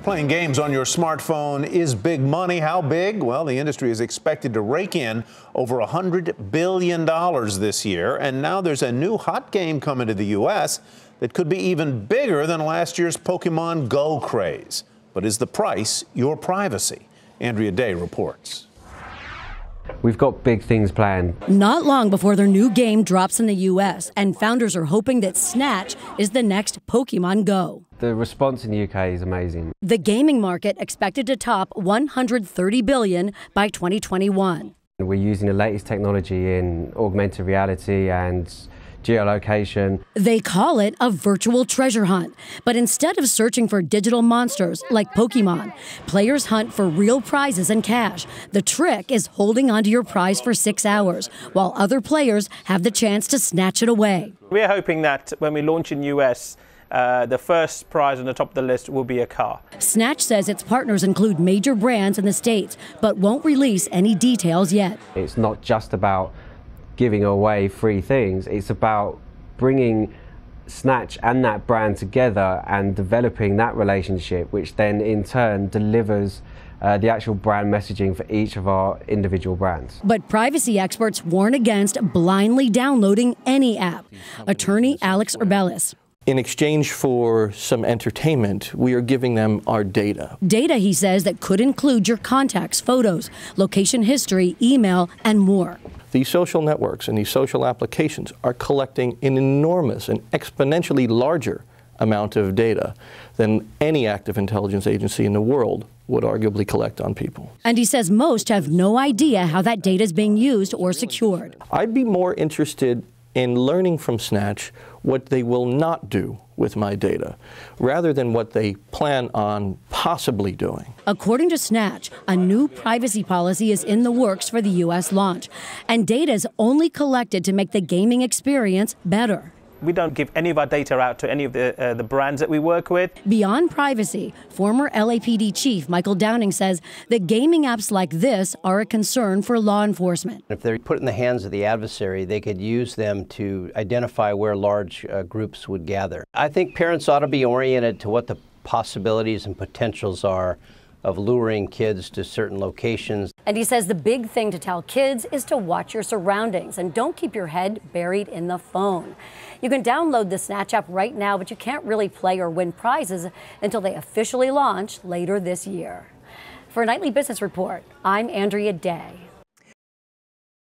Playing games on your smartphone is big money. How big? Well, the industry is expected to rake in over $100 billion this year. And now there's a new hot game coming to the U.S. that could be even bigger than last year's Pokemon Go craze. But is the price your privacy? Andrea reports. We've got big things planned. Not long before their new game drops in the U.S., and founders are hoping that Snatch is the next Pokemon Go. The response in the UK is amazing. The gaming market expected to top $130 billion by 2021. We're using the latest technology in augmented reality and geolocation. They call it a virtual treasure hunt. But instead of searching for digital monsters like Pokemon, players hunt for real prizes and cash. The trick is holding onto your prize for 6 hours, while other players have the chance to snatch it away. We're hoping that when we launch in US, the first prize on the top of the list will be a car. Snatch says its partners include major brands in the States, but won't release any details yet. It's not just about giving away free things, it's about bringing Snatch and that brand together and developing that relationship, which then in turn delivers the actual brand messaging for each of our individual brands. But privacy experts warn against blindly downloading any app. Attorney Alex Urbelis. In exchange for some entertainment, we are giving them our data. Data, he says, that could include your contacts, photos, location history, email, and more. These social networks and these social applications are collecting an enormous and exponentially larger amount of data than any active intelligence agency in the world would arguably collect on people. And he says most have no idea how that data is being used or secured. I'd be more interested in learning from Snatch what they will not do with my data, rather than what they plan on possibly doing. According to Snatch, a new privacy policy is in the works for the U.S. launch, and data is only collected to make the gaming experience better. We don't give any of our data out to any of the brands that we work with. Beyond privacy, former LAPD chief Michael Downing says that gaming apps like this are a concern for law enforcement. If they're put in the hands of the adversary, they could use them to identify where large groups would gather. I think parents ought to be oriented to what the possibilities and potentials are of luring kids to certain locations. And he says the big thing to tell kids is to watch your surroundings and don't keep your head buried in the phone. You can download the Snatch app right now, but you can't really play or win prizes until they officially launch later this year. For a Nightly Business Report, I'm Andrea Day.